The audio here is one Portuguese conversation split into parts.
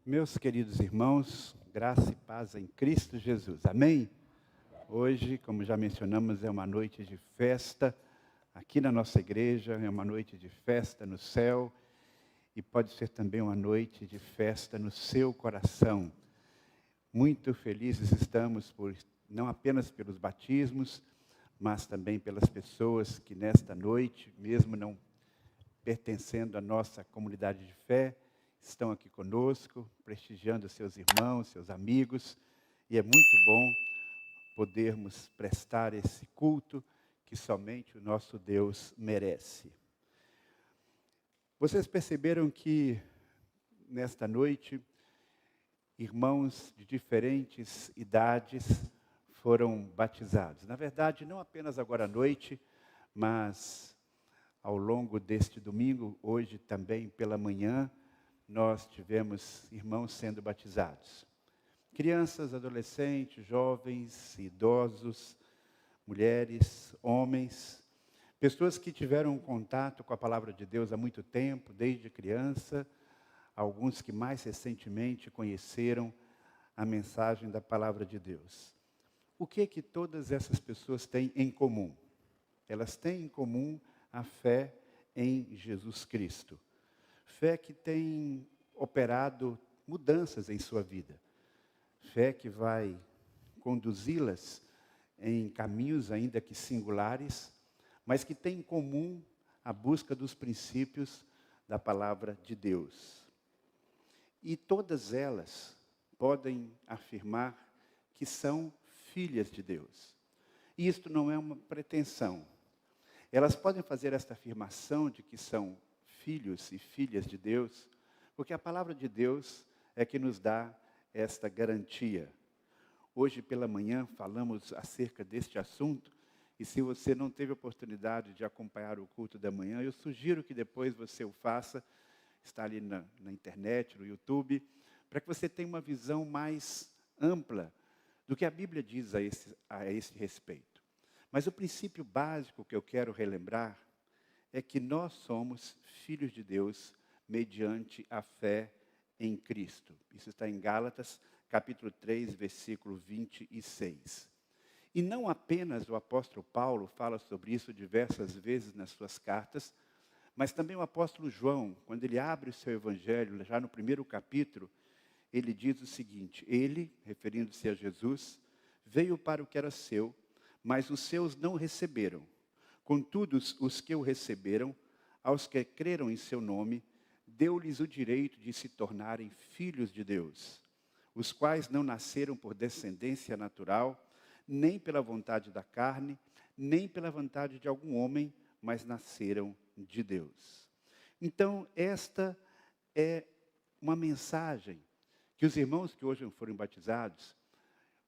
Meus queridos irmãos, graça e paz em Cristo Jesus. Amém? Hoje, como já mencionamos, é uma noite de festa aqui na nossa igreja, é uma noite de festa no céu e pode ser também uma noite de festa no seu coração. Muito felizes estamos não apenas pelos batismos, mas também pelas pessoas que nesta noite, mesmo não pertencendo à nossa comunidade de fé, estão aqui conosco, prestigiando seus irmãos, seus amigos, e é muito bom podermos prestar esse culto que somente o nosso Deus merece. Vocês perceberam que nesta noite, irmãos de diferentes idades foram batizados. Na verdade, não apenas agora à noite, mas ao longo deste domingo, hoje também pela manhã, nós tivemos irmãos sendo batizados. Crianças, adolescentes, jovens, idosos, mulheres, homens, pessoas que tiveram contato com a palavra de Deus há muito tempo, desde criança, alguns que mais recentemente conheceram a mensagem da palavra de Deus. O que todas essas pessoas têm em comum? Elas têm em comum a fé em Jesus Cristo. Fé que tem operado mudanças em sua vida. Fé que vai conduzi-las em caminhos ainda que singulares, mas que tem em comum a busca dos princípios da palavra de Deus. E todas elas podem afirmar que são filhas de Deus. E isto não é uma pretensão. Elas podem fazer esta afirmação de que são filhos e filhas de Deus, porque a palavra de Deus é que nos dá esta garantia. Hoje pela manhã falamos acerca deste assunto, e se você não teve oportunidade de acompanhar o culto da manhã, eu sugiro que depois você o faça, está ali na internet, no YouTube, para que você tenha uma visão mais ampla do que a Bíblia diz a esse respeito. Mas o princípio básico que eu quero relembrar é que nós somos filhos de Deus mediante a fé em Cristo. Isso está em Gálatas, capítulo 3, versículo 26. E não apenas o apóstolo Paulo fala sobre isso diversas vezes nas suas cartas, mas também o apóstolo João, quando ele abre o seu evangelho, já no primeiro capítulo, ele diz o seguinte: ele, referindo-se a Jesus, veio para o que era seu, mas os seus não receberam. Contudo, os que o receberam, aos que creram em seu nome, deu-lhes o direito de se tornarem filhos de Deus, os quais não nasceram por descendência natural, nem pela vontade da carne, nem pela vontade de algum homem, mas nasceram de Deus. Então, esta é uma mensagem que os irmãos que hoje foram batizados,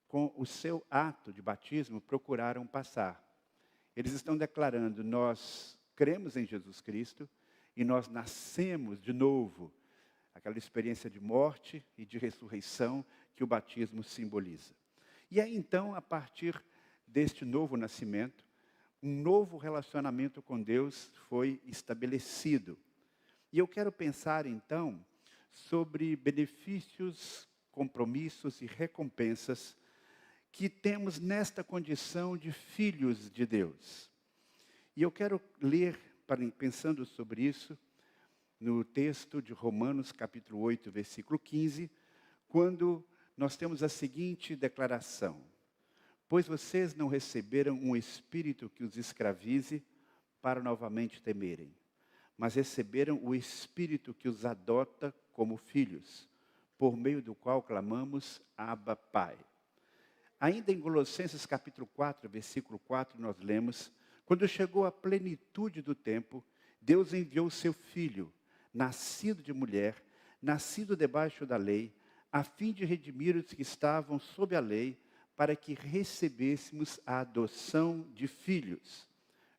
com o seu ato de batismo, procuraram passar. Eles estão declarando: nós cremos em Jesus Cristo e nós nascemos de novo. Aquela experiência de morte e de ressurreição que o batismo simboliza. E aí então, a partir deste novo nascimento, um novo relacionamento com Deus foi estabelecido. E eu quero pensar então sobre benefícios, compromissos e recompensas que temos nesta condição de filhos de Deus. E eu quero ler, pensando sobre isso, no texto de Romanos, capítulo 8, versículo 15, quando nós temos a seguinte declaração: pois vocês não receberam um espírito que os escravize para novamente temerem, mas receberam o espírito que os adota como filhos, por meio do qual clamamos: Abba, Pai. Ainda em Colossenses capítulo 4, versículo 4, nós lemos: quando chegou a plenitude do tempo, Deus enviou o seu Filho, nascido de mulher, nascido debaixo da lei, a fim de redimir os que estavam sob a lei, para que recebêssemos a adoção de filhos.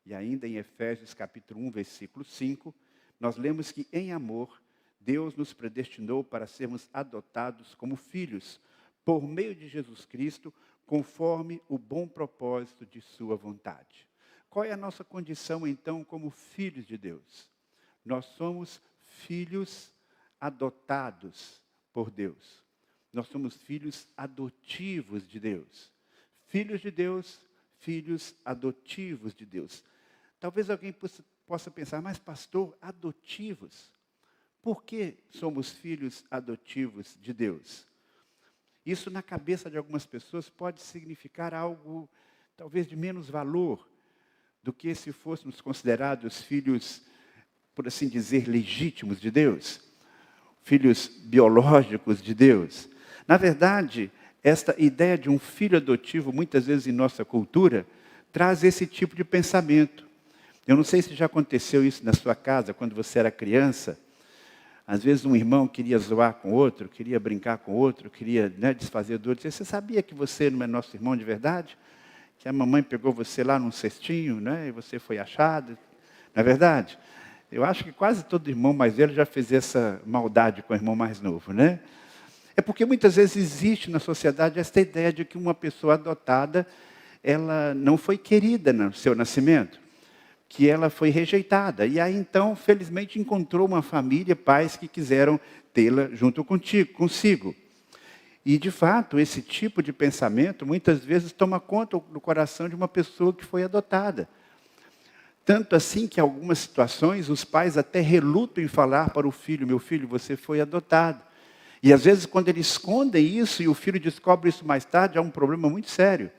E ainda em Efésios capítulo 1, versículo 5, nós lemos que em amor, Deus nos predestinou para sermos adotados como filhos, por meio de Jesus Cristo, conforme o bom propósito de sua vontade. Qual é a nossa condição, então, como filhos de Deus? Nós somos filhos adotados por Deus. Nós somos filhos adotivos de Deus. Filhos de Deus, filhos adotivos de Deus. Talvez alguém possa pensar, mas pastor, adotivos? Por que somos filhos adotivos de Deus? Isso na cabeça de algumas pessoas pode significar algo talvez de menos valor do que se fôssemos considerados filhos, por assim dizer, legítimos de Deus, filhos biológicos de Deus. Na verdade, esta ideia de um filho adotivo, muitas vezes em nossa cultura, traz esse tipo de pensamento. Eu não sei se já aconteceu isso na sua casa, quando você era criança. Às vezes um irmão queria zoar com outro, queria brincar com outro, queria desfazer do outro. Você sabia que você não é nosso irmão de verdade? Que a mamãe pegou você lá num cestinho, e você foi achado? Não é verdade? Eu acho que quase todo irmão mais velho já fez essa maldade com o irmão mais novo, É porque muitas vezes existe na sociedade essa ideia de que uma pessoa adotada, ela não foi querida no seu nascimento, que ela foi rejeitada. E aí, então, felizmente, encontrou uma família, pais que quiseram tê-la junto consigo. E, de fato, esse tipo de pensamento, muitas vezes, toma conta do coração de uma pessoa que foi adotada. Tanto assim que, em algumas situações, os pais até relutam em falar para o filho, meu filho, você foi adotado. E, às vezes, quando eles escondem isso e o filho descobre isso mais tarde, há um problema muito sério.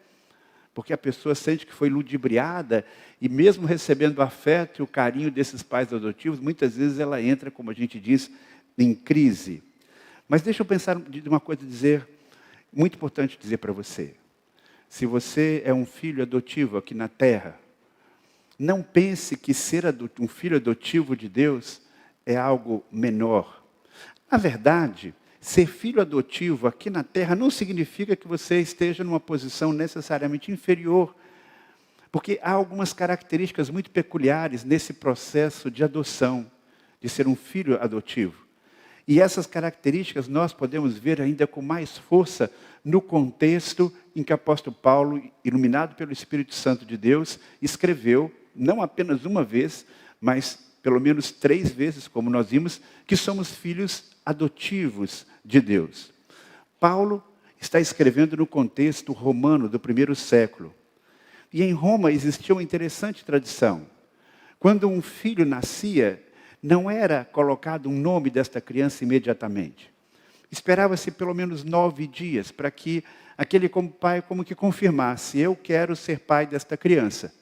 Porque a pessoa sente que foi ludibriada e mesmo recebendo o afeto e o carinho desses pais adotivos, muitas vezes ela entra, como a gente diz, em crise. Mas deixa eu pensar de uma coisa, muito importante dizer para você. Se você é um filho adotivo aqui na terra, não pense que ser um filho adotivo de Deus é algo menor. Na verdade, ser filho adotivo aqui na terra não significa que você esteja numa posição necessariamente inferior. Porque há algumas características muito peculiares nesse processo de adoção, de ser um filho adotivo. E essas características nós podemos ver ainda com mais força no contexto em que o apóstolo Paulo, iluminado pelo Espírito Santo de Deus, escreveu, não apenas uma vez, mas pelo menos 3 vezes, como nós vimos, que somos filhos adotivos de Deus. Paulo está escrevendo no contexto romano do primeiro século. E em Roma existia uma interessante tradição. Quando um filho nascia, não era colocado um nome desta criança imediatamente. Esperava-se pelo menos 9 dias para que aquele pai como que confirmasse, eu quero ser pai desta criança.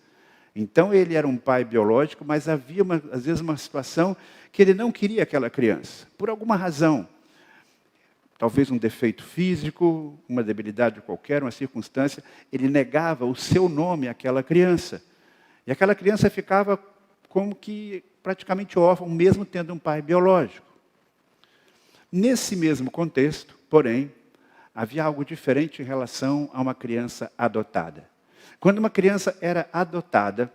Então ele era um pai biológico, mas havia às vezes uma situação que ele não queria aquela criança, por alguma razão. Talvez um defeito físico, uma debilidade qualquer, uma circunstância, ele negava o seu nome àquela criança. E aquela criança ficava como que praticamente órfã, mesmo tendo um pai biológico. Nesse mesmo contexto, porém, havia algo diferente em relação a uma criança adotada. Quando uma criança era adotada,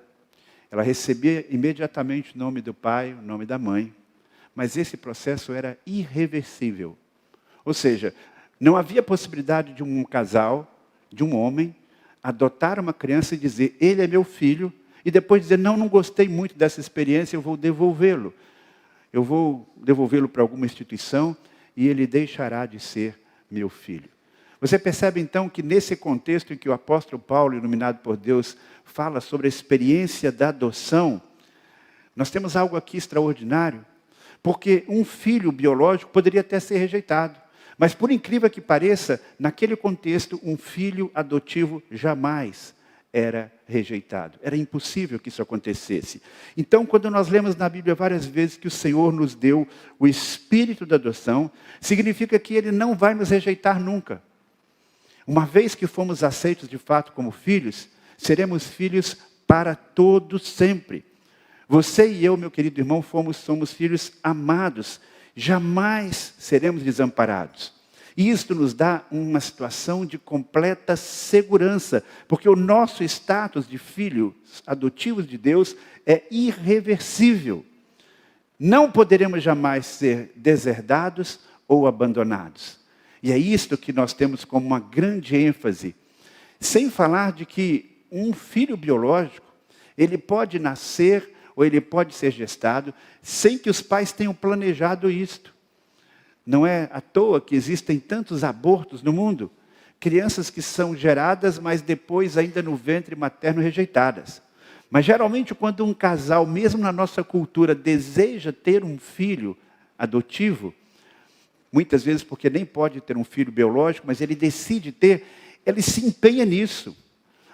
ela recebia imediatamente o nome do pai, o nome da mãe, mas esse processo era irreversível. Ou seja, não havia possibilidade de um casal, de um homem, adotar uma criança e dizer, ele é meu filho, e depois dizer, não gostei muito dessa experiência, eu vou devolvê-lo. Eu vou devolvê-lo para alguma instituição e ele deixará de ser meu filho. Você percebe então que nesse contexto em que o apóstolo Paulo, iluminado por Deus, fala sobre a experiência da adoção, nós temos algo aqui extraordinário, porque um filho biológico poderia até ser rejeitado. Mas por incrível que pareça, naquele contexto, um filho adotivo jamais era rejeitado. Era impossível que isso acontecesse. Então, quando nós lemos na Bíblia várias vezes que o Senhor nos deu o espírito da adoção, significa que Ele não vai nos rejeitar nunca. Uma vez que fomos aceitos de fato como filhos, seremos filhos para todos sempre. Você e eu, meu querido irmão, somos filhos amados. Jamais seremos desamparados. E isto nos dá uma situação de completa segurança, porque o nosso status de filhos adotivos de Deus é irreversível. Não poderemos jamais ser deserdados ou abandonados. E é isto que nós temos como uma grande ênfase. Sem falar de que um filho biológico, ele pode nascer ou ele pode ser gestado sem que os pais tenham planejado isto. Não é à toa que existem tantos abortos no mundo. Crianças que são geradas, mas depois ainda no ventre materno rejeitadas. Mas geralmente quando um casal, mesmo na nossa cultura, deseja ter um filho adotivo, muitas vezes porque nem pode ter um filho biológico, mas ele decide ter, ele se empenha nisso.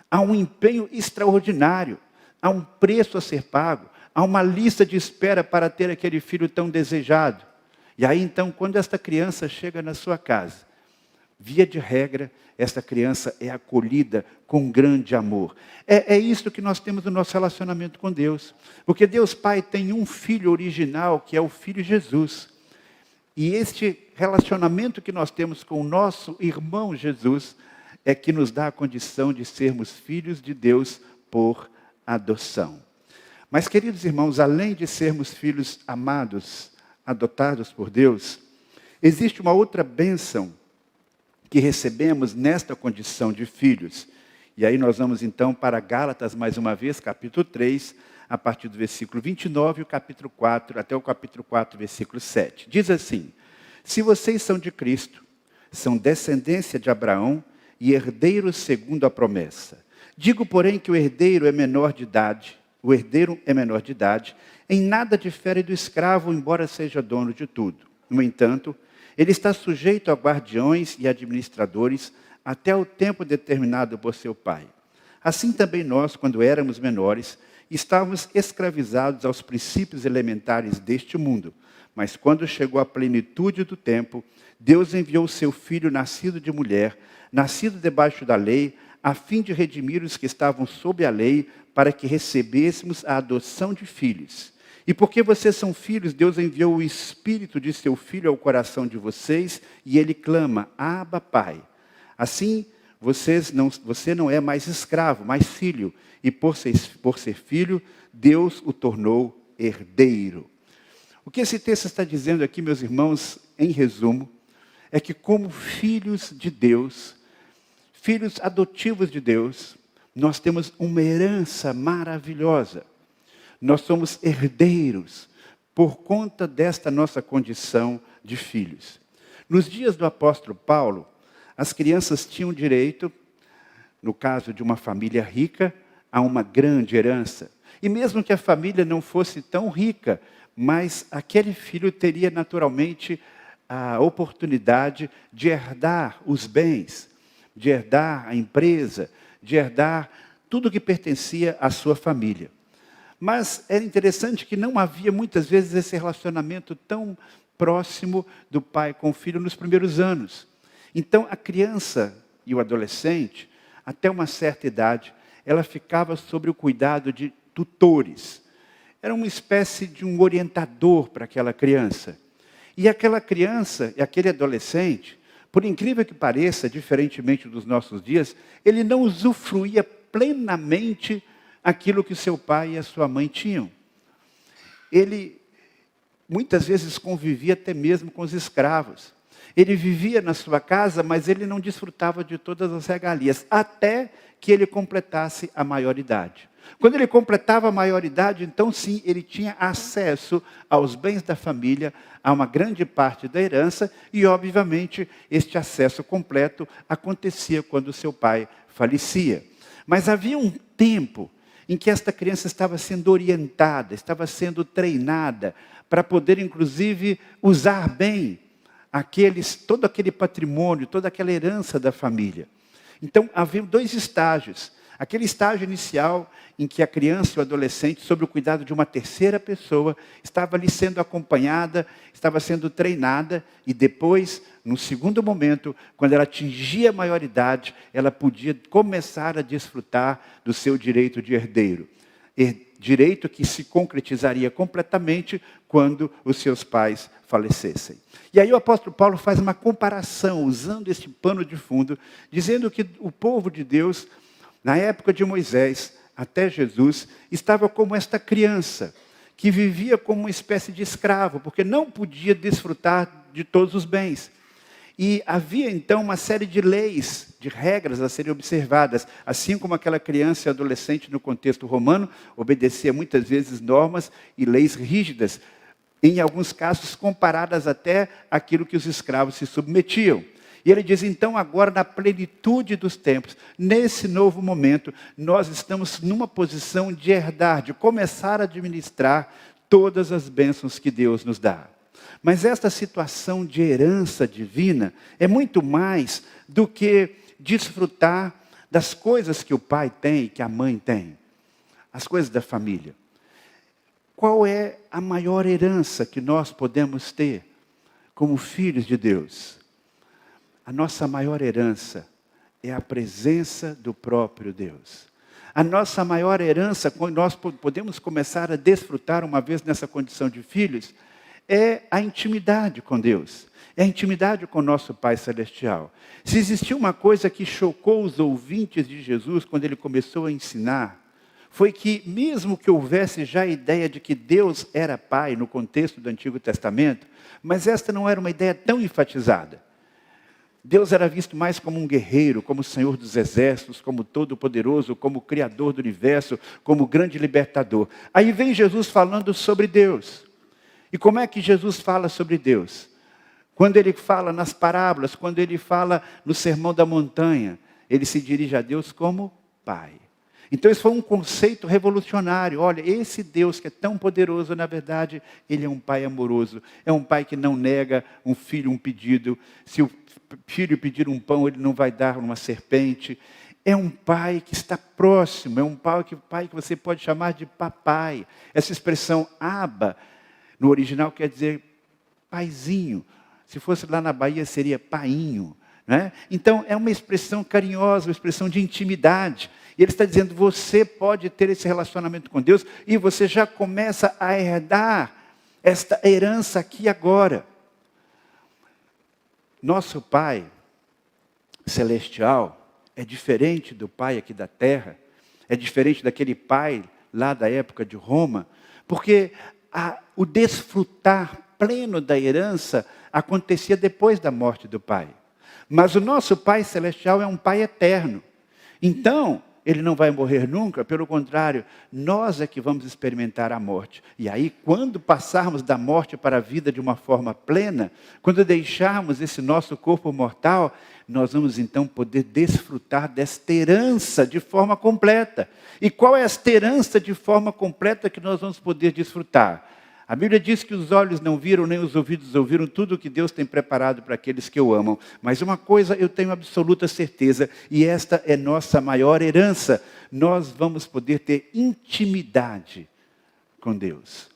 Há um empenho extraordinário, há um preço a ser pago, há uma lista de espera para ter aquele filho tão desejado. E aí então, quando esta criança chega na sua casa, via de regra, esta criança é acolhida com grande amor. É isso que nós temos no nosso relacionamento com Deus. Porque Deus Pai tem um Filho original, que é o Filho Jesus. E este relacionamento que nós temos com o nosso irmão Jesus, é que nos dá a condição de sermos filhos de Deus por adoção. Mas, queridos irmãos, além de sermos filhos amados, adotados por Deus, existe uma outra bênção que recebemos nesta condição de filhos. E aí nós vamos então para Gálatas, mais uma vez, capítulo 3, a partir do versículo 29, e o capítulo 4, até o capítulo 4, versículo 7. Diz assim: se vocês são de Cristo, são descendência de Abraão e herdeiros segundo a promessa. Digo, porém, que o herdeiro é menor de idade, em nada difere do escravo, embora seja dono de tudo. No entanto, ele está sujeito a guardiões e administradores até o tempo determinado por seu pai. Assim também nós, quando éramos menores, estávamos escravizados aos princípios elementares deste mundo. Mas quando chegou a plenitude do tempo, Deus enviou o seu Filho, nascido de mulher, nascido debaixo da lei, a fim de redimir os que estavam sob a lei, para que recebêssemos a adoção de filhos. E porque vocês são filhos, Deus enviou o Espírito de seu Filho ao coração de vocês, e ele clama: Abba, Pai. Assim, você não é mais escravo, mas filho. E por ser filho, Deus o tornou herdeiro. O que esse texto está dizendo aqui, meus irmãos, em resumo, é que como filhos de Deus, filhos adotivos de Deus, nós temos uma herança maravilhosa. Nós somos herdeiros por conta desta nossa condição de filhos. Nos dias do apóstolo Paulo, as crianças tinham direito, no caso de uma família rica, a uma grande herança. E mesmo que a família não fosse tão rica, mas aquele filho teria naturalmente a oportunidade de herdar os bens, de herdar a empresa, de herdar tudo que pertencia à sua família. Mas era interessante que não havia muitas vezes esse relacionamento tão próximo do pai com o filho nos primeiros anos. Então a criança e o adolescente, até uma certa idade, ela ficava sob o cuidado de tutores. Era uma espécie de um orientador para aquela criança. E aquela criança e aquele adolescente, por incrível que pareça, diferentemente dos nossos dias, ele não usufruía plenamente aquilo que seu pai e a sua mãe tinham. Ele muitas vezes convivia até mesmo com os escravos. Ele vivia na sua casa, mas ele não desfrutava de todas as regalias, até que ele completasse a maioridade. Quando ele completava a maioridade, então sim, ele tinha acesso aos bens da família, a uma grande parte da herança, e obviamente este acesso completo acontecia quando seu pai falecia. Mas havia um tempo em que esta criança estava sendo orientada, estava sendo treinada, para poder inclusive usar bem todo aquele patrimônio, toda aquela herança da família. Então havia dois estágios. Aquele estágio inicial em que a criança e o adolescente, sob o cuidado de uma terceira pessoa, estava ali sendo acompanhada, estava sendo treinada, e depois, no segundo momento, quando ela atingia a maioridade, ela podia começar a desfrutar do seu direito de herdeiro. Direito que se concretizaria completamente quando os seus pais falecessem. E aí o apóstolo Paulo faz uma comparação, usando este pano de fundo, dizendo que o povo de Deus, na época de Moisés, até Jesus, estava como esta criança, que vivia como uma espécie de escravo, porque não podia desfrutar de todos os bens. E havia então uma série de leis, de regras a serem observadas, assim como aquela criança e adolescente no contexto romano, obedecia muitas vezes normas e leis rígidas, em alguns casos comparadas até àquilo que os escravos se submetiam. E ele diz, então agora na plenitude dos tempos, nesse novo momento, nós estamos numa posição de herdar, de começar a administrar todas as bênçãos que Deus nos dá. Mas esta situação de herança divina é muito mais do que desfrutar das coisas que o pai tem, que a mãe tem, as coisas da família. Qual é a maior herança que nós podemos ter como filhos de Deus? A nossa maior herança é a presença do próprio Deus. A nossa maior herança, quando nós podemos começar a desfrutar uma vez nessa condição de filhos, é a intimidade com Deus. É a intimidade com o nosso Pai Celestial. Se existiu uma coisa que chocou os ouvintes de Jesus quando ele começou a ensinar, foi que mesmo que houvesse já a ideia de que Deus era Pai no contexto do Antigo Testamento, mas esta não era uma ideia tão enfatizada. Deus era visto mais como um guerreiro, como o Senhor dos Exércitos, como Todo-Poderoso, como o Criador do Universo, como o grande libertador. Aí vem Jesus falando sobre Deus. E como é que Jesus fala sobre Deus? Quando ele fala nas parábolas, quando ele fala no Sermão da Montanha, ele se dirige a Deus como Pai. Então isso foi um conceito revolucionário. Olha, esse Deus que é tão poderoso, na verdade, ele é um Pai amoroso. É um Pai que não nega um filho um pedido. Se o filho pedir um pão, ele não vai dar uma serpente. É um pai que está próximo, é um pai que você pode chamar de papai. Essa expressão Abba, no original quer dizer paizinho. Se fosse lá na Bahia, seria painho. Né? Então, é uma expressão carinhosa, uma expressão de intimidade. E ele está dizendo, você pode ter esse relacionamento com Deus e você já começa a herdar esta herança aqui agora. Nosso Pai Celestial é diferente do Pai aqui da terra, é diferente daquele Pai lá da época de Roma, porque o desfrutar pleno da herança acontecia depois da morte do Pai. Mas o nosso Pai Celestial é um Pai eterno. Então, ele não vai morrer nunca, pelo contrário, nós é que vamos experimentar a morte. E aí, quando passarmos da morte para a vida de uma forma plena, quando deixarmos esse nosso corpo mortal, nós vamos então poder desfrutar desta herança de forma completa. E qual é esta herança de forma completa que nós vamos poder desfrutar? A Bíblia diz que os olhos não viram, nem os ouvidos ouviram tudo o que Deus tem preparado para aqueles que o amam. Mas uma coisa eu tenho absoluta certeza, e esta é nossa maior herança. Nós vamos poder ter intimidade com Deus.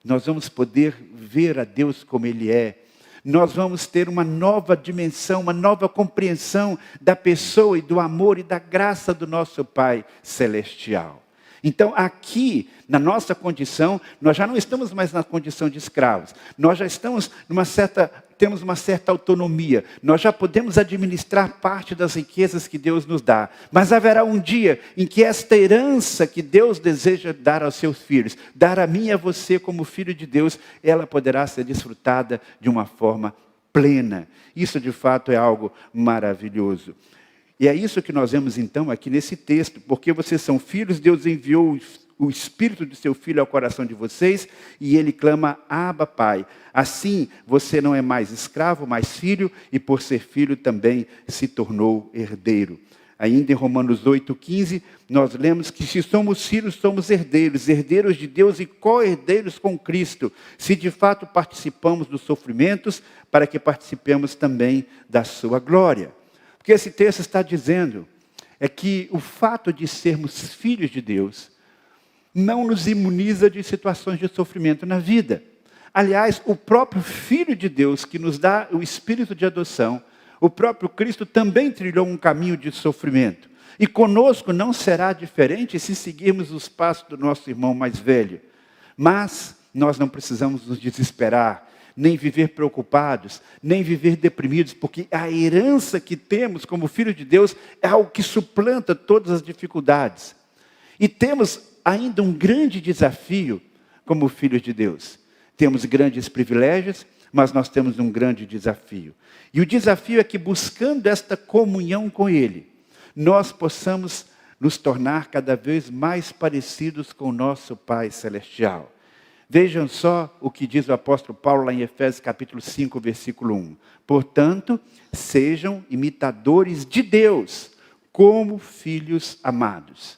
Nós vamos poder ver a Deus como Ele é. Nós vamos ter uma nova dimensão, uma nova compreensão da pessoa e do amor e da graça do nosso Pai Celestial. Então, aqui, na nossa condição, nós já não estamos mais na condição de escravos. Nós já estamos temos uma certa autonomia. Nós já podemos administrar parte das riquezas que Deus nos dá. Mas haverá um dia em que esta herança que Deus deseja dar aos seus filhos, dar a mim e a você como filho de Deus, ela poderá ser desfrutada de uma forma plena. Isso, de fato, é algo maravilhoso. E é isso que nós vemos então aqui nesse texto, porque vocês são filhos, Deus enviou o Espírito de seu Filho ao coração de vocês, e Ele clama, Abba, Pai. Assim, você não é mais escravo, mas filho, e por ser filho também se tornou herdeiro. Ainda em Romanos 8,15, nós lemos que se somos filhos, somos herdeiros, herdeiros de Deus e co-herdeiros com Cristo, se de fato participamos dos sofrimentos, para que participemos também da sua glória. O que esse texto está dizendo é que o fato de sermos filhos de Deus não nos imuniza de situações de sofrimento na vida. Aliás, o próprio Filho de Deus, que nos dá o espírito de adoção, o próprio Cristo também trilhou um caminho de sofrimento. E conosco não será diferente se seguirmos os passos do nosso irmão mais velho. Mas nós não precisamos nos desesperar, nem viver preocupados, nem viver deprimidos, porque a herança que temos como filho de Deus é algo que suplanta todas as dificuldades. E temos ainda um grande desafio como filhos de Deus. Temos grandes privilégios, mas nós temos um grande desafio. E o desafio é que, buscando esta comunhão com Ele, nós possamos nos tornar cada vez mais parecidos com o nosso Pai Celestial. Vejam só o que diz o apóstolo Paulo lá em Efésios capítulo 5, versículo 1. Portanto, sejam imitadores de Deus, como filhos amados.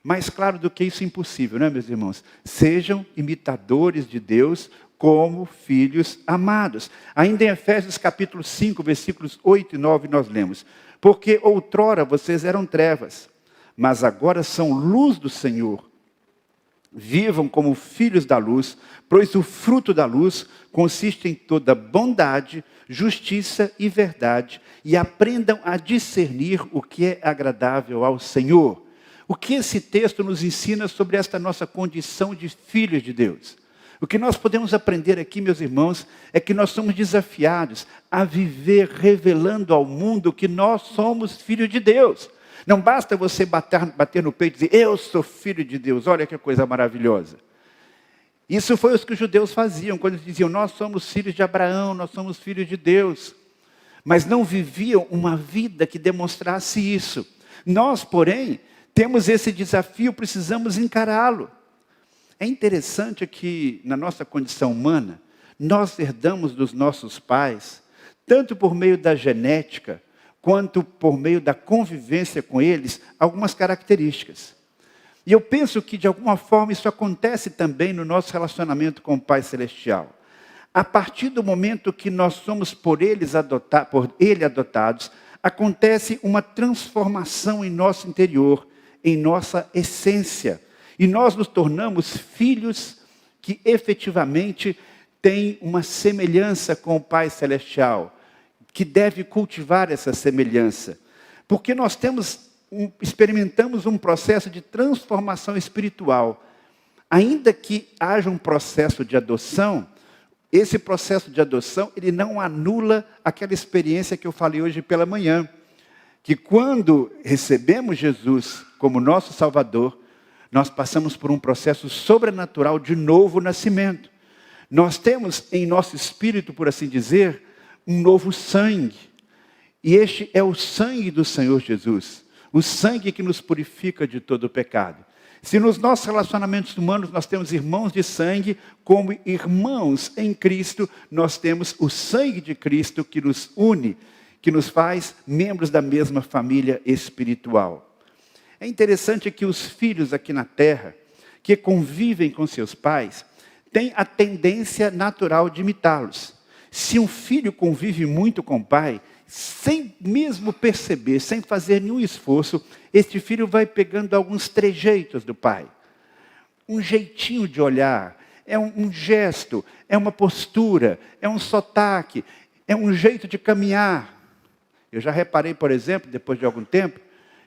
Mais claro do que isso é impossível, não é, meus irmãos? Sejam imitadores de Deus como filhos amados. Ainda em Efésios capítulo 5, versículos 8 e 9, nós lemos: porque outrora vocês eram trevas, mas agora são luz do Senhor. Vivam como filhos da luz, pois o fruto da luz consiste em toda bondade, justiça e verdade, e aprendam a discernir o que é agradável ao Senhor. O que esse texto nos ensina sobre esta nossa condição de filhos de Deus? O que nós podemos aprender aqui, meus irmãos, é que nós somos desafiados a viver revelando ao mundo que nós somos filhos de Deus. Não basta você bater no peito e dizer, eu sou filho de Deus, olha que coisa maravilhosa. Isso foi o que os judeus faziam, quando eles diziam, nós somos filhos de Abraão, nós somos filhos de Deus. Mas não viviam uma vida que demonstrasse isso. Nós, porém, temos esse desafio, precisamos encará-lo. É interessante que, na nossa condição humana, nós herdamos dos nossos pais, tanto por meio da genética, quanto por meio da convivência com eles, algumas características. E eu penso que, de alguma forma, isso acontece também no nosso relacionamento com o Pai Celestial. A partir do momento que nós somos por Ele adotados, acontece uma transformação em nosso interior, em nossa essência. E nós nos tornamos filhos que efetivamente têm uma semelhança com o Pai Celestial, que deve cultivar essa semelhança. Porque nós experimentamos um processo de transformação espiritual. Ainda que haja um processo de adoção, esse processo de adoção, ele não anula aquela experiência que eu falei hoje pela manhã. Que quando recebemos Jesus como nosso Salvador, nós passamos por um processo sobrenatural de novo nascimento. Nós temos em nosso espírito, por assim dizer, um novo sangue. E este é o sangue do Senhor Jesus. O sangue que nos purifica de todo o pecado. Se nos nossos relacionamentos humanos nós temos irmãos de sangue, como irmãos em Cristo, nós temos o sangue de Cristo que nos une, que nos faz membros da mesma família espiritual. É interessante que os filhos aqui na terra, que convivem com seus pais, têm a tendência natural de imitá-los. Se um filho convive muito com o pai, sem mesmo perceber, sem fazer nenhum esforço, este filho vai pegando alguns trejeitos do pai. Um jeitinho de olhar, é um gesto, é uma postura, é um sotaque, é um jeito de caminhar. Eu já reparei, por exemplo, depois de algum tempo,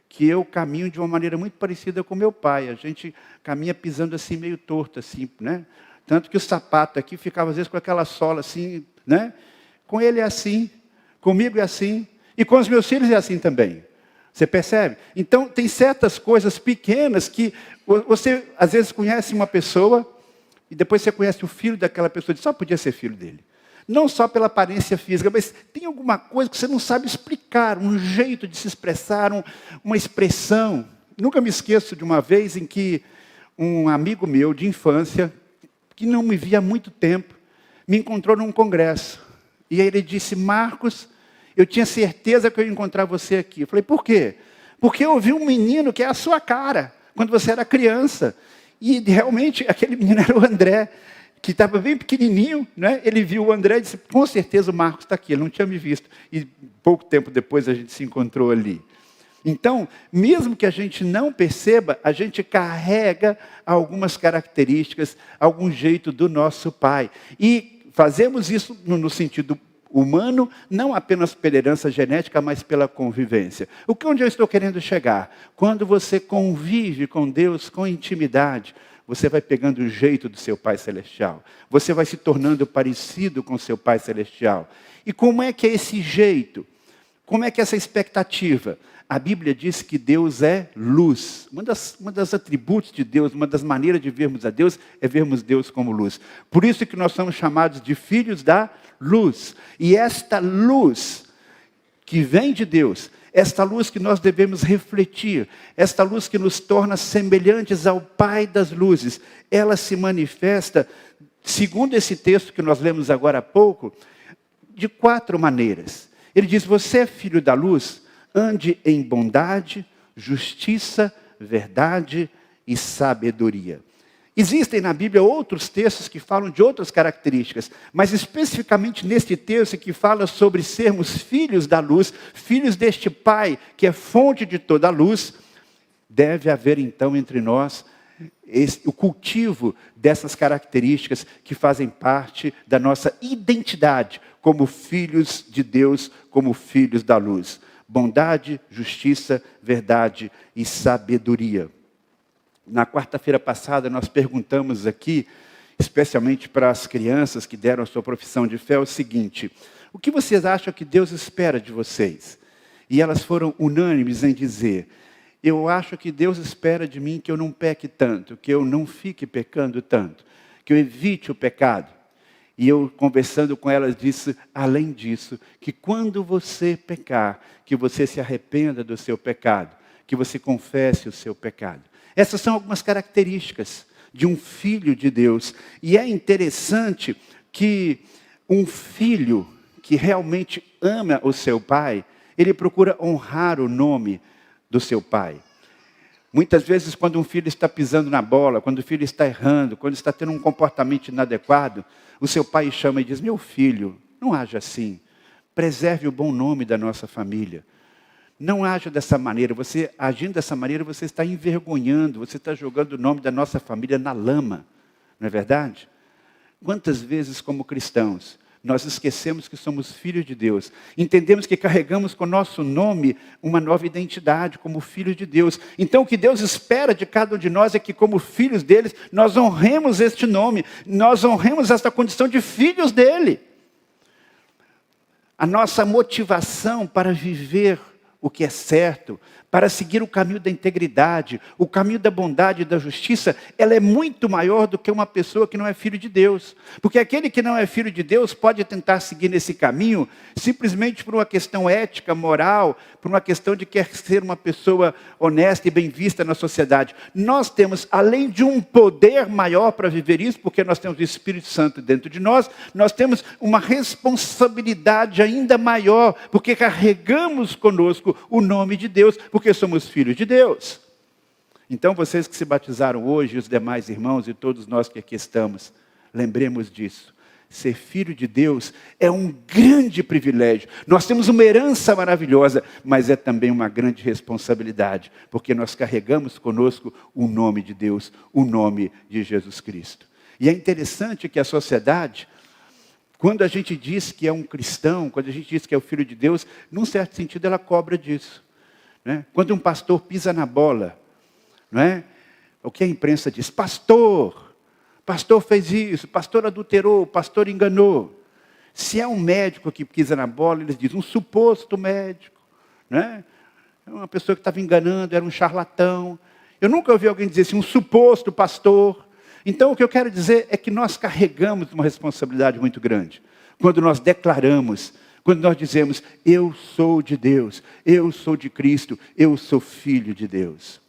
que eu caminho de uma maneira muito parecida com meu pai. A gente caminha pisando assim, meio torto, assim, né? Tanto que o sapato aqui ficava, às vezes, com aquela sola assim, né? Com ele é assim, comigo é assim, e com os meus filhos é assim também. Você percebe? Então, tem certas coisas pequenas que você, às vezes, conhece uma pessoa, e depois você conhece o filho daquela pessoa, e só podia ser filho dele. Não só pela aparência física, mas tem alguma coisa que você não sabe explicar, um jeito de se expressar, uma expressão. Nunca me esqueço de uma vez em que um amigo meu de infância, que não me via há muito tempo, me encontrou num congresso. E aí ele disse, Marcos, eu tinha certeza que eu ia encontrar você aqui. Eu falei, por quê? Porque eu vi um menino que é a sua cara, quando você era criança. E realmente aquele menino era o André, que estava bem pequenininho, né? Ele viu o André e disse, com certeza o Marcos está aqui, ele não tinha me visto. E pouco tempo depois a gente se encontrou ali. Então, mesmo que a gente não perceba, a gente carrega algumas características, algum jeito do nosso pai. E fazemos isso no sentido humano, não apenas pela herança genética, mas pela convivência. Onde eu estou querendo chegar? Quando você convive com Deus com intimidade, você vai pegando o jeito do seu Pai Celestial. Você vai se tornando parecido com o seu Pai Celestial. E como é que é esse jeito? Como é que é essa expectativa? A Bíblia diz que Deus é luz. Uma das atributos de Deus, uma das maneiras de vermos a Deus, é vermos Deus como luz. Por isso que nós somos chamados de filhos da luz. E esta luz que vem de Deus, esta luz que nós devemos refletir, esta luz que nos torna semelhantes ao Pai das luzes, ela se manifesta, segundo esse texto que nós lemos agora há pouco, de 4 maneiras. Ele diz, você é filho da luz, ande em bondade, justiça, verdade e sabedoria. Existem na Bíblia outros textos que falam de outras características, mas especificamente neste texto que fala sobre sermos filhos da luz, filhos deste Pai que é fonte de toda a luz, deve haver então entre nós o cultivo dessas características que fazem parte da nossa identidade como filhos de Deus, como filhos da luz. Bondade, justiça, verdade e sabedoria. Na quarta-feira passada nós perguntamos aqui, especialmente para as crianças que deram a sua profissão de fé, o seguinte: o que vocês acham que Deus espera de vocês? E elas foram unânimes em dizer, eu acho que Deus espera de mim que eu não peque tanto, que eu não fique pecando tanto, que eu evite o pecado. E eu, conversando com elas, disse, além disso, que quando você pecar, que você se arrependa do seu pecado, que você confesse o seu pecado. Essas são algumas características de um filho de Deus. E é interessante que um filho que realmente ama o seu pai, ele procura honrar o nome do seu pai. Muitas vezes, quando um filho está pisando na bola, quando o filho está errando, quando está tendo um comportamento inadequado, o seu pai chama e diz, meu filho, não haja assim. Preserve o bom nome da nossa família. Não haja dessa maneira. Você, agindo dessa maneira, você está envergonhando, você está jogando o nome da nossa família na lama. Não é verdade? Quantas vezes, como cristãos, nós esquecemos que somos filhos de Deus. Entendemos que carregamos com o nosso nome uma nova identidade como filhos de Deus. Então o que Deus espera de cada um de nós é que como filhos deles, nós honremos este nome. Nós honremos esta condição de filhos dele. A nossa motivação para viver o que é certo, para seguir o caminho da integridade, o caminho da bondade e da justiça, ela é muito maior do que uma pessoa que não é filho de Deus. Porque aquele que não é filho de Deus pode tentar seguir nesse caminho simplesmente por uma questão ética, moral, por uma questão de querer ser uma pessoa honesta e bem vista na sociedade. Nós temos, além de um poder maior para viver isso, porque nós temos o Espírito Santo dentro de nós, nós temos uma responsabilidade ainda maior, porque carregamos conosco o nome de Deus, porque somos filhos de Deus. Então, vocês que se batizaram hoje, os demais irmãos e todos nós que aqui estamos, lembremos disso. Ser filho de Deus é um grande privilégio. Nós temos uma herança maravilhosa, mas é também uma grande responsabilidade, porque nós carregamos conosco o nome de Deus, o nome de Jesus Cristo. E é interessante que a sociedade, quando a gente diz que é um cristão, quando a gente diz que é o filho de Deus, num certo sentido ela cobra disso. Né? Quando um pastor pisa na bola, não é? O que a imprensa diz? Pastor fez isso, pastor adulterou, pastor enganou. Se é um médico que pisa na bola, eles dizem, um suposto médico. Né? É uma pessoa que estava enganando, era um charlatão. Eu nunca ouvi alguém dizer assim, um suposto pastor. Então o que eu quero dizer é que nós carregamos uma responsabilidade muito grande. Quando nós declaramos, quando nós dizemos, eu sou de Deus, eu sou de Cristo, eu sou filho de Deus.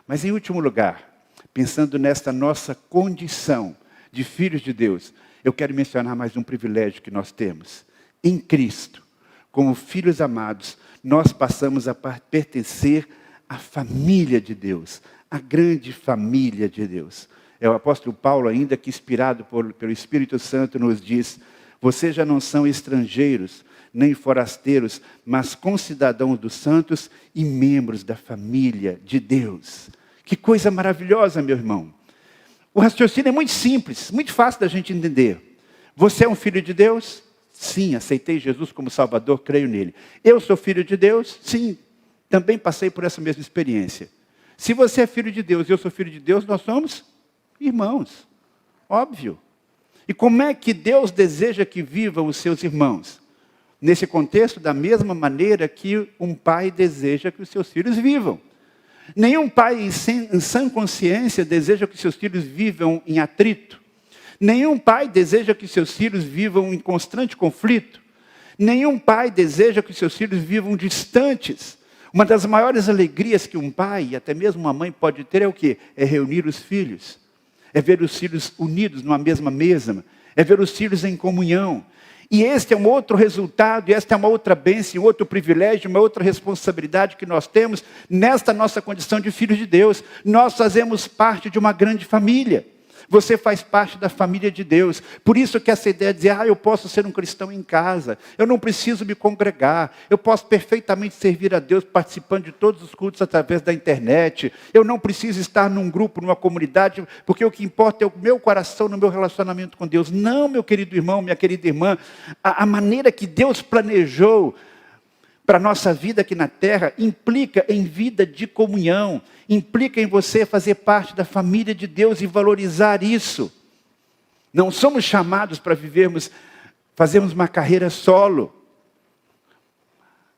Mas em último lugar, pensando nesta nossa condição de filhos de Deus, eu quero mencionar mais um privilégio que nós temos. Em Cristo, como filhos amados, nós passamos a pertencer à família de Deus, à grande família de Deus. É o apóstolo Paulo ainda que, inspirado pelo Espírito Santo, nos diz, vocês já não são estrangeiros, nem forasteiros, mas concidadãos dos santos e membros da família de Deus. Que coisa maravilhosa, meu irmão. O raciocínio é muito simples, muito fácil da gente entender. Você é um filho de Deus? Sim, aceitei Jesus como Salvador, creio nele. Eu sou filho de Deus? Sim, também passei por essa mesma experiência. Se você é filho de Deus e eu sou filho de Deus, nós somos irmãos. Óbvio. E como é que Deus deseja que vivam os seus irmãos? Nesse contexto, da mesma maneira que um pai deseja que os seus filhos vivam. Nenhum pai em sã consciência deseja que seus filhos vivam em atrito. Nenhum pai deseja que seus filhos vivam em constante conflito. Nenhum pai deseja que os seus filhos vivam distantes. Uma das maiores alegrias que um pai, e até mesmo uma mãe, pode ter é o quê? É reunir os filhos. É ver os filhos unidos numa mesma mesa. É ver os filhos em comunhão. E este é um outro resultado, e esta é uma outra bênção, um outro privilégio, uma outra responsabilidade que nós temos nesta nossa condição de filhos de Deus. Nós fazemos parte de uma grande família. Você faz parte da família de Deus. Por isso que essa ideia de dizer, eu posso ser um cristão em casa, eu não preciso me congregar, eu posso perfeitamente servir a Deus participando de todos os cultos através da internet, eu não preciso estar num grupo, numa comunidade, porque o que importa é o meu coração no meu relacionamento com Deus. Não, meu querido irmão, minha querida irmã, a maneira que Deus planejou para a nossa vida aqui na terra, implica em vida de comunhão, implica em você fazer parte da família de Deus e valorizar isso. Não somos chamados para fazermos uma carreira solo.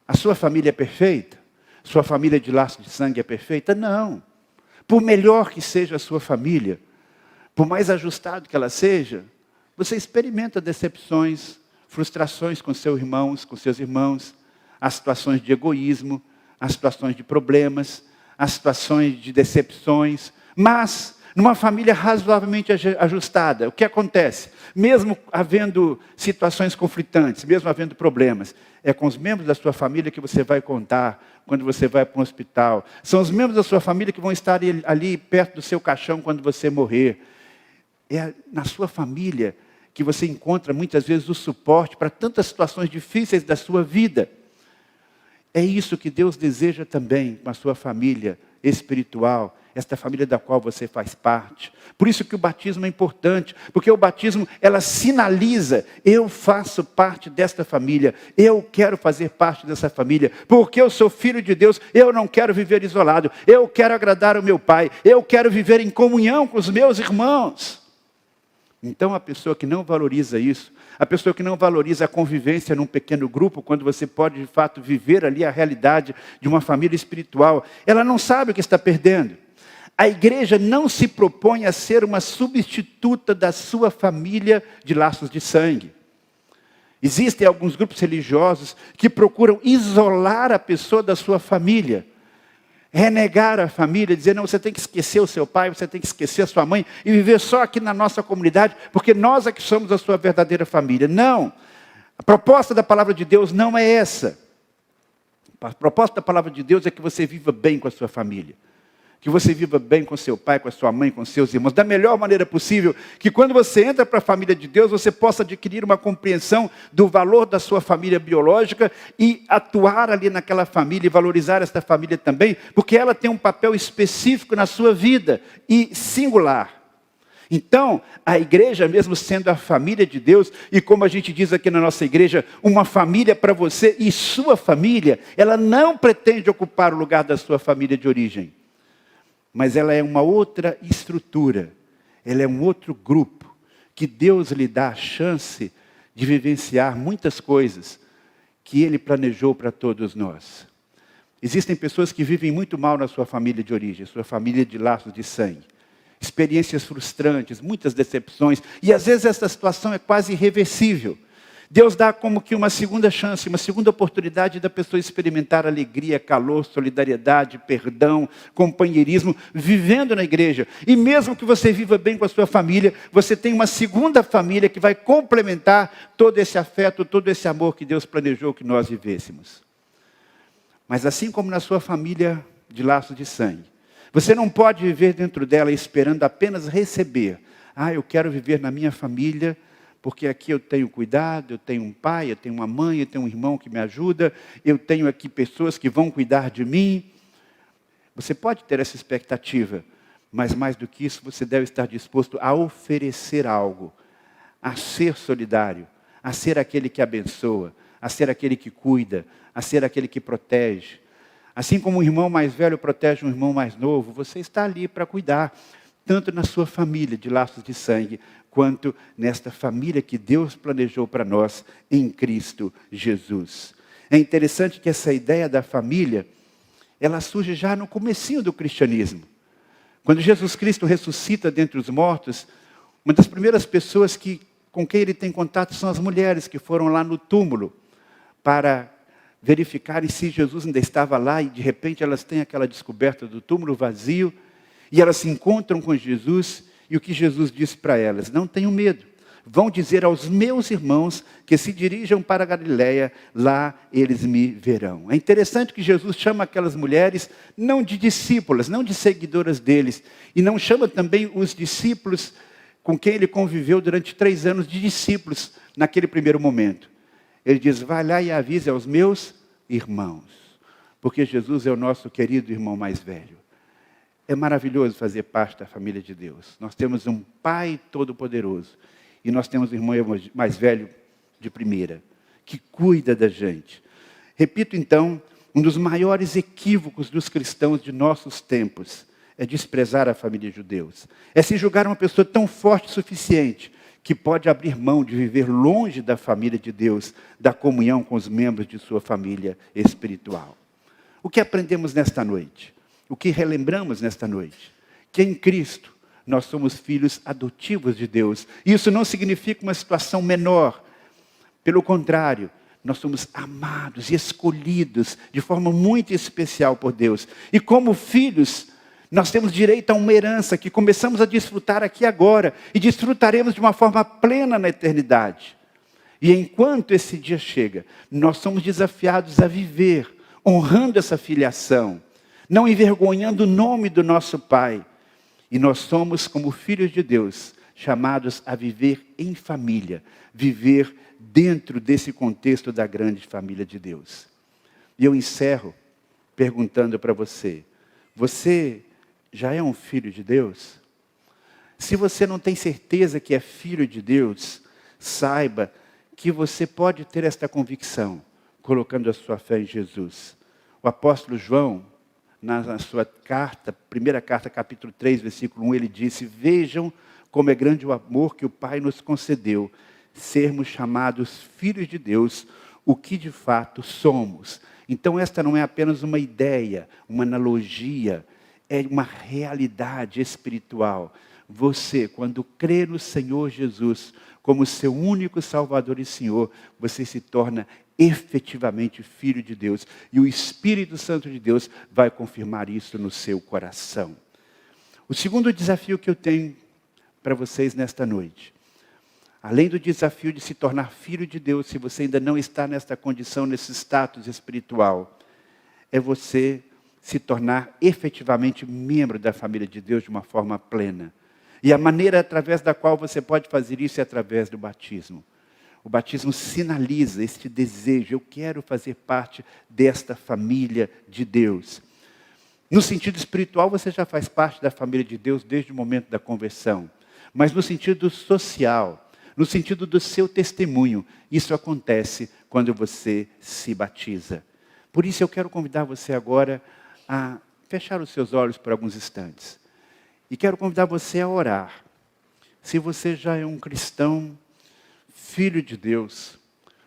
A sua família é perfeita? Sua família de laço de sangue é perfeita? Não. Por melhor que seja a sua família, por mais ajustado que ela seja, você experimenta decepções, frustrações com seus irmãos, as situações de egoísmo, as situações de problemas, as situações de decepções. Mas, numa família razoavelmente ajustada, o que acontece? Mesmo havendo situações conflitantes, mesmo havendo problemas, é com os membros da sua família que você vai contar quando você vai para um hospital. São os membros da sua família que vão estar ali perto do seu caixão quando você morrer. É na sua família que você encontra muitas vezes o suporte para tantas situações difíceis da sua vida. É isso que Deus deseja também com a sua família espiritual, esta família da qual você faz parte. Por isso que o batismo é importante, porque o batismo, ela sinaliza, eu faço parte desta família, eu quero fazer parte dessa família, porque eu sou filho de Deus, eu não quero viver isolado, eu quero agradar o meu Pai, eu quero viver em comunhão com os meus irmãos. Então, a pessoa que não valoriza isso, a pessoa que não valoriza a convivência num pequeno grupo, quando você pode, de fato, viver ali a realidade de uma família espiritual, ela não sabe o que está perdendo. A igreja não se propõe a ser uma substituta da sua família de laços de sangue. Existem alguns grupos religiosos que procuram isolar a pessoa da sua família, renegar a família, dizer, não, você tem que esquecer o seu pai, você tem que esquecer a sua mãe e viver só aqui na nossa comunidade, porque nós é que somos a sua verdadeira família. Não, a proposta da palavra de Deus não é essa. A proposta da palavra de Deus é que você viva bem com a sua família. Que você viva bem com seu pai, com a sua mãe, com seus irmãos, da melhor maneira possível. Que quando você entra para a família de Deus, você possa adquirir uma compreensão do valor da sua família biológica e atuar ali naquela família e valorizar esta família também, porque ela tem um papel específico na sua vida e singular. Então, a igreja, mesmo sendo a família de Deus, e como a gente diz aqui na nossa igreja, uma família para você e sua família, ela não pretende ocupar o lugar da sua família de origem. Mas ela é uma outra estrutura, ela é um outro grupo, que Deus lhe dá a chance de vivenciar muitas coisas que Ele planejou para todos nós. Existem pessoas que vivem muito mal na sua família de origem, sua família de laços de sangue. Experiências frustrantes, muitas decepções, e às vezes essa situação é quase irreversível. Deus dá como que uma segunda chance, uma segunda oportunidade da pessoa experimentar alegria, calor, solidariedade, perdão, companheirismo, vivendo na igreja. E mesmo que você viva bem com a sua família, você tem uma segunda família que vai complementar todo esse afeto, todo esse amor que Deus planejou que nós vivêssemos. Mas assim como na sua família de laço de sangue, você não pode viver dentro dela esperando apenas receber. Eu quero viver na minha família, porque aqui eu tenho cuidado, eu tenho um pai, eu tenho uma mãe, eu tenho um irmão que me ajuda, eu tenho aqui pessoas que vão cuidar de mim. Você pode ter essa expectativa, mas mais do que isso, você deve estar disposto a oferecer algo, a ser solidário, a ser aquele que abençoa, a ser aquele que cuida, a ser aquele que protege. Assim como um irmão mais velho protege um irmão mais novo, você está ali para cuidar, tanto na sua família de laços de sangue, quanto nesta família que Deus planejou para nós em Cristo Jesus. É interessante que essa ideia da família, ela surge já no comecinho do cristianismo. Quando Jesus Cristo ressuscita dentre os mortos, uma das primeiras pessoas com quem ele tem contato são as mulheres que foram lá no túmulo para verificarem se Jesus ainda estava lá, e de repente elas têm aquela descoberta do túmulo vazio, e elas se encontram com Jesus, e o que Jesus disse para elas? Não tenham medo, vão dizer aos meus irmãos que se dirijam para a Galileia, lá eles me verão. É interessante que Jesus chama aquelas mulheres não de discípulas, não de seguidoras deles, e não chama também os discípulos com quem ele conviveu durante 3 anos de discípulos naquele primeiro momento. Ele diz, vai lá e avise aos meus irmãos, porque Jesus é o nosso querido irmão mais velho. É maravilhoso fazer parte da família de Deus. Nós temos um Pai todo-poderoso, e nós temos um irmão mais velho de primeira, que cuida da gente. Repito então, um dos maiores equívocos dos cristãos de nossos tempos é desprezar a família de Deus. É se julgar uma pessoa tão forte o suficiente que pode abrir mão de viver longe da família de Deus, da comunhão com os membros de sua família espiritual. O que aprendemos nesta noite? O que relembramos nesta noite? Que em Cristo nós somos filhos adotivos de Deus. Isso não significa uma situação menor. Pelo contrário, nós somos amados e escolhidos de forma muito especial por Deus. E como filhos, nós temos direito a uma herança que começamos a desfrutar aqui agora e desfrutaremos de uma forma plena na eternidade. E enquanto esse dia chega, nós somos desafiados a viver honrando essa filiação, não envergonhando o nome do nosso Pai. E nós somos, como filhos de Deus, chamados a viver em família, viver dentro desse contexto da grande família de Deus. E eu encerro perguntando para você, você já é um filho de Deus? Se você não tem certeza que é filho de Deus, saiba que você pode ter esta convicção, colocando a sua fé em Jesus. O apóstolo João, na sua carta, primeira carta, capítulo 3, versículo 1, ele disse, vejam como é grande o amor que o Pai nos concedeu, sermos chamados filhos de Deus, o que de fato somos. Então esta não é apenas uma ideia, uma analogia, é uma realidade espiritual. Você, quando crê no Senhor Jesus como seu único Salvador e Senhor, você se torna efetivamente filho de Deus. E o Espírito Santo de Deus vai confirmar isso no seu coração. O segundo desafio que eu tenho para vocês nesta noite, além do desafio de se tornar filho de Deus, se você ainda não está nesta condição, nesse status espiritual, é você se tornar efetivamente membro da família de Deus de uma forma plena. E a maneira através da qual você pode fazer isso é através do batismo. O batismo sinaliza este desejo, eu quero fazer parte desta família de Deus. No sentido espiritual, você já faz parte da família de Deus desde o momento da conversão. Mas no sentido social, no sentido do seu testemunho, isso acontece quando você se batiza. Por isso eu quero convidar você agora a fechar os seus olhos por alguns instantes. E quero convidar você a orar. Se você já é um cristão, filho de Deus,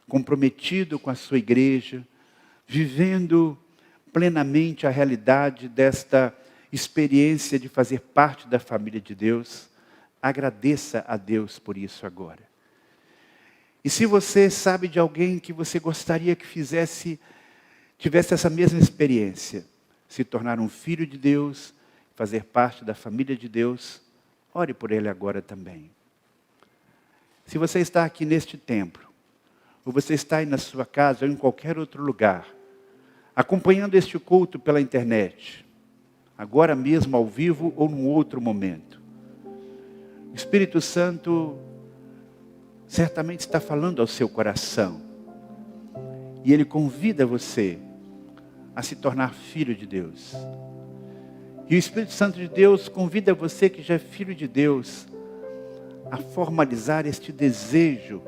comprometido com a sua igreja, vivendo plenamente a realidade desta experiência de fazer parte da família de Deus, agradeça a Deus por isso agora. E se você sabe de alguém que você gostaria que tivesse essa mesma experiência, se tornar um filho de Deus, fazer parte da família de Deus, ore por ele agora também. Se você está aqui neste templo, ou você está aí na sua casa, ou em qualquer outro lugar, acompanhando este culto pela internet, agora mesmo ao vivo ou num outro momento, o Espírito Santo certamente está falando ao seu coração, e Ele convida você a se tornar filho de Deus. E o Espírito Santo de Deus convida você que já é filho de Deus a formalizar este desejo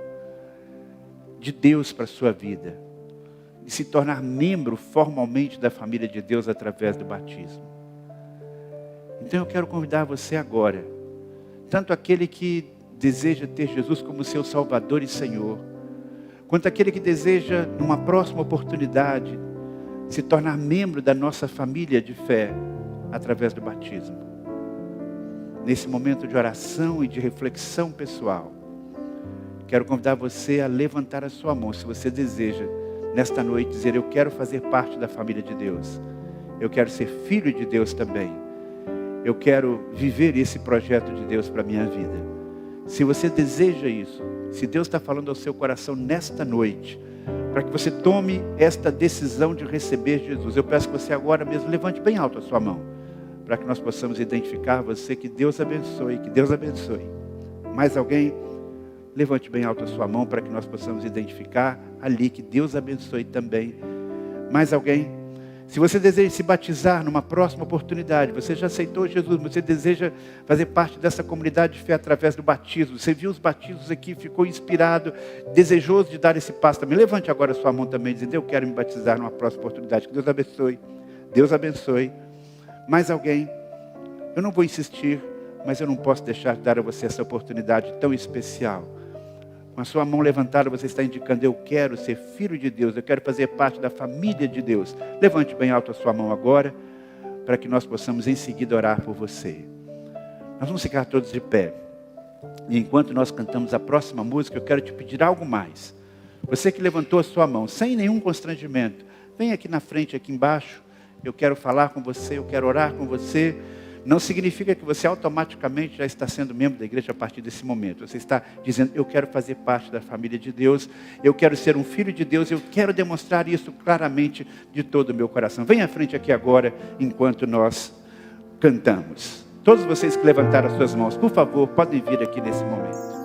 de Deus para a sua vida, de se tornar membro formalmente da família de Deus através do batismo. Então eu quero convidar você agora, tanto aquele que deseja ter Jesus como seu Salvador e Senhor, quanto aquele que deseja, numa próxima oportunidade, se tornar membro da nossa família de fé através do batismo. Nesse momento de oração e de reflexão pessoal, quero convidar você a levantar a sua mão, se você deseja nesta noite dizer: eu quero fazer parte da família de Deus. Eu quero ser filho de Deus também. Eu quero viver esse projeto de Deus para a minha vida. Se você deseja isso, se Deus está falando ao seu coração nesta noite, para que você tome esta decisão de receber Jesus, eu peço que você agora mesmo levante bem alto a sua mão, para que nós possamos identificar você. Que Deus abençoe, que Deus abençoe. Mais alguém? Levante bem alto a sua mão, para que nós possamos identificar ali. Que Deus abençoe também. Mais alguém? Se você deseja se batizar numa próxima oportunidade, você já aceitou Jesus, você deseja fazer parte dessa comunidade de fé através do batismo, você viu os batismos aqui, ficou inspirado, desejoso de dar esse passo também, levante agora a sua mão também, dizendo: eu quero me batizar numa próxima oportunidade. Que Deus abençoe. Deus abençoe. Mais alguém? Eu não vou insistir, mas eu não posso deixar de dar a você essa oportunidade tão especial. Com a sua mão levantada, você está indicando: eu quero ser filho de Deus, eu quero fazer parte da família de Deus. Levante bem alto a sua mão agora, para que nós possamos em seguida orar por você. Nós vamos ficar todos de pé. E enquanto nós cantamos a próxima música, eu quero te pedir algo mais. Você que levantou a sua mão, sem nenhum constrangimento, vem aqui na frente, aqui embaixo. Eu quero falar com você, eu quero orar com você. Não significa que você automaticamente já está sendo membro da igreja a partir desse momento. Você está dizendo: eu quero fazer parte da família de Deus, eu quero ser um filho de Deus, eu quero demonstrar isso claramente de todo o meu coração. Venha à frente aqui agora, enquanto nós cantamos. Todos vocês que levantaram as suas mãos, por favor, podem vir aqui nesse momento.